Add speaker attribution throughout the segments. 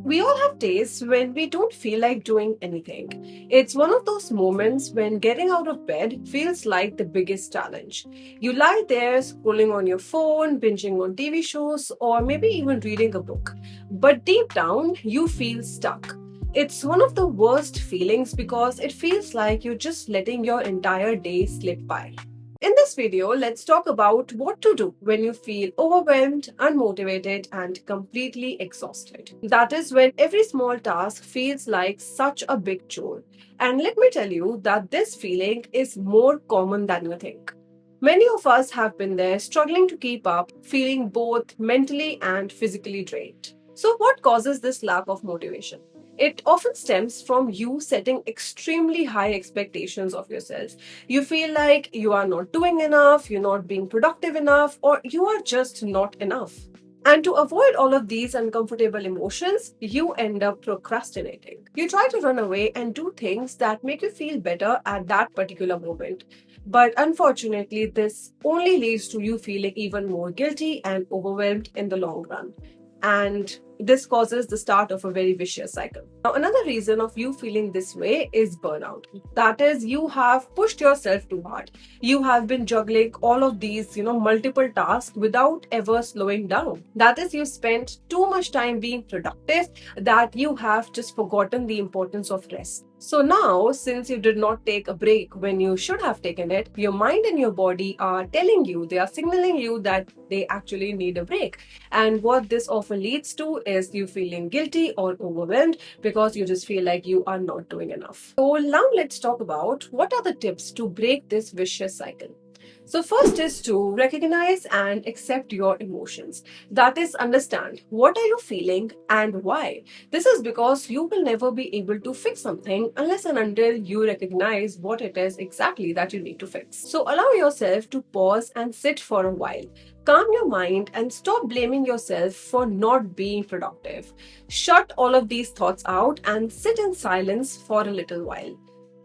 Speaker 1: We all have days when we don't feel like doing anything. It's one of those moments when getting out of bed feels like the biggest challenge. You lie there scrolling on your phone, binging on TV shows, or maybe even reading a book. But deep down, you feel stuck. It's one of the worst feelings because it feels like you're just letting your entire day slip by. In this video, let's talk about what to do when you feel overwhelmed, unmotivated, and completely exhausted. That is when every small task feels like such a big chore. And let me tell you that this feeling is more common than you think. Many of us have been there struggling to keep up, feeling both mentally and physically drained. So, what causes this lack of motivation? It often stems from you setting extremely high expectations of yourself. You feel like you are not doing enough, you're not being productive enough, or you are just not enough. And to avoid all of these uncomfortable emotions, you end up procrastinating. You try to run away and do things that make you feel better at that particular moment. But unfortunately, this only leads to you feeling even more guilty and overwhelmed in the long run. And this causes the start of a very vicious cycle. Now, another reason of you feeling this way is burnout. That is, you have pushed yourself too hard. You have been juggling all of these, multiple tasks without ever slowing down. That is, you spent too much time being productive that you have just forgotten the importance of rest. So now, since you did not take a break when you should have taken it, your mind and your body are telling you, they are signaling you that they actually need a break. And what this often leads to is you feeling guilty or overwhelmed because you just feel like you are not doing enough. So now let's talk about what are the tips to break this vicious cycle. So, first is to recognize and accept your emotions. That is, understand what are you feeling and why. This is because you will never be able to fix something unless and until you recognize what it is exactly that you need to fix. So, allow yourself to pause and sit for a while. Calm your mind and stop blaming yourself for not being productive. Shut all of these thoughts out and sit in silence for a little while.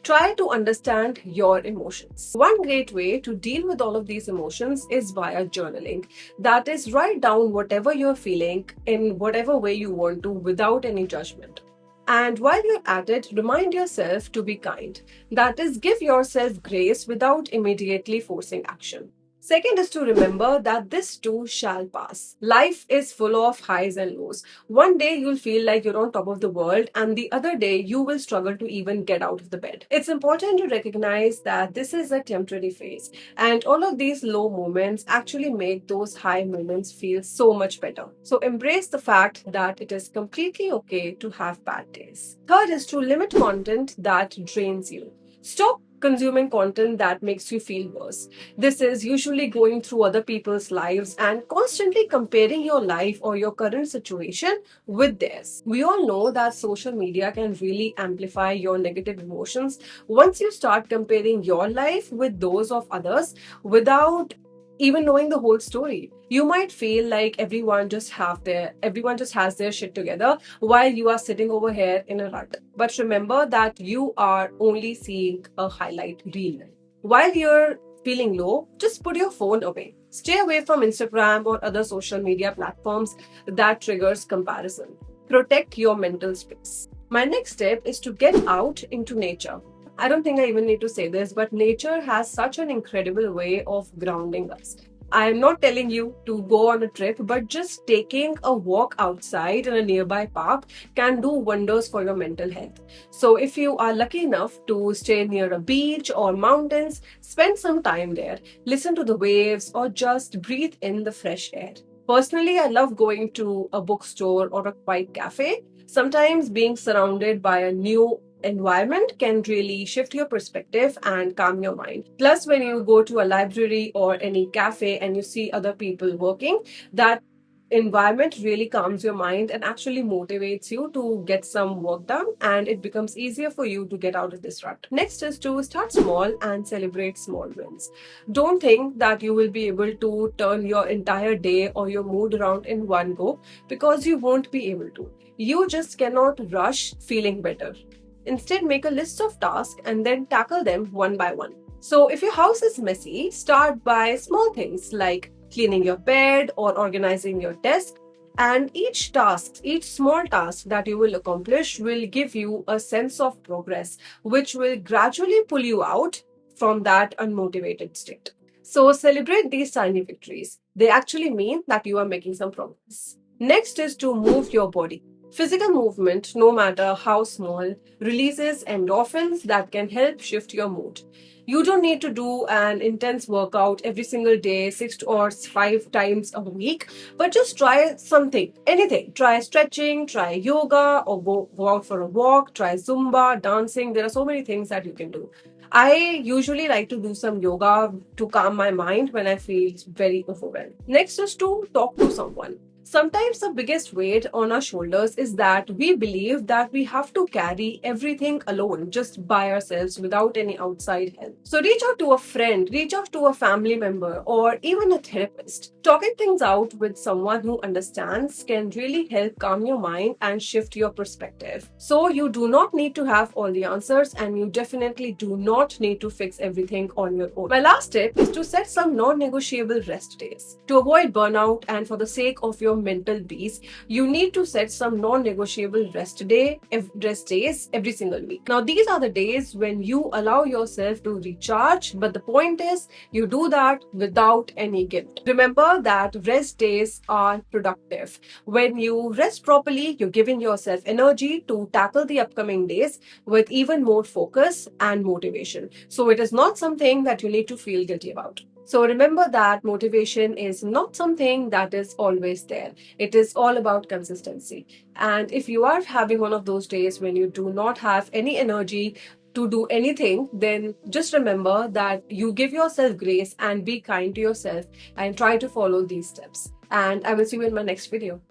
Speaker 1: Try to understand your emotions. One great way to deal with all of these emotions is via journaling. That is, write down whatever you're feeling in whatever way you want to without any judgment. And while you're at it, remind yourself to be kind. That is, give yourself grace without immediately forcing action. Second is to remember that this too shall pass. Life is full of highs and lows. One day you'll feel like you're on top of the world, and the other day you will struggle to even get out of the bed. It's important to recognize that this is a temporary phase, and all of these low moments actually make those high moments feel so much better. So embrace the fact that it is completely okay to have bad days. Third is to limit content that drains you. Stop consuming content that makes you feel worse. This is usually going through other people's lives and constantly comparing your life or your current situation with theirs. We all know that social media can really amplify your negative emotions once you start comparing your life with those of others without even knowing the whole story. You might feel like everyone just has their shit together while you are sitting over here in a rut. But remember that you are only seeing a highlight reel. While you're feeling low, just put your phone away. Stay away from Instagram or other social media platforms that triggers comparison. Protect your mental space. My next step is to get out into nature. I don't think I even need to say this, but nature has such an incredible way of grounding us. I am not telling you to go on a trip, but just taking a walk outside in a nearby park can do wonders for your mental health. So, if you are lucky enough to stay near a beach or mountains, spend some time there, listen to the waves, or just breathe in the fresh air. Personally, I love going to a bookstore or a quiet cafe. Sometimes being surrounded by a new environment can really shift your perspective and calm your mind. Plus, when you go to a library or any cafe and you see other people working, that environment really calms your mind and actually motivates you to get some work done, and it becomes easier for you to get out of this rut. Next is to start small and celebrate small wins. Don't think that you will be able to turn your entire day or your mood around in one go, because you won't be able to. You just cannot rush feeling better. Instead, make a list of tasks and then tackle them one by one. So, if your house is messy, start by small things like cleaning your bed or organizing your desk, And each small task that you will accomplish will give you a sense of progress, which will gradually pull you out from that unmotivated state. So celebrate these tiny victories. They actually mean that you are making some progress. Next is to move your body. Physical movement, no matter how small, releases endorphins that can help shift your mood. You don't need to do an intense workout every single day, 6 or 5 times a week, but just try something, anything. Try stretching, try yoga, or go out for a walk, try Zumba, dancing. There are so many things that you can do. I usually like to do some yoga to calm my mind when I feel very overwhelmed. Next is to talk to someone. Sometimes the biggest weight on our shoulders is that we believe that we have to carry everything alone, just by ourselves without any outside help. So reach out to a friend, reach out to a family member, or even a therapist. Talking things out with someone who understands can really help calm your mind and shift your perspective. So you do not need to have all the answers, and you definitely do not need to fix everything on your own. My last tip is to set some non-negotiable rest days. To avoid burnout and for the sake of your mental peace, you need to set some non-negotiable rest days every single week. Now, these are the days when you allow yourself to recharge, but the point is you do that without any guilt. Remember that rest days are productive. When you rest properly, you're giving yourself energy to tackle the upcoming days with even more focus and motivation. So it is not something that you need to feel guilty about. So remember that motivation is not something that is always there. It is all about consistency. And if you are having one of those days when you do not have any energy to do anything, then just remember that you give yourself grace and be kind to yourself and try to follow these steps. And I will see you in my next video.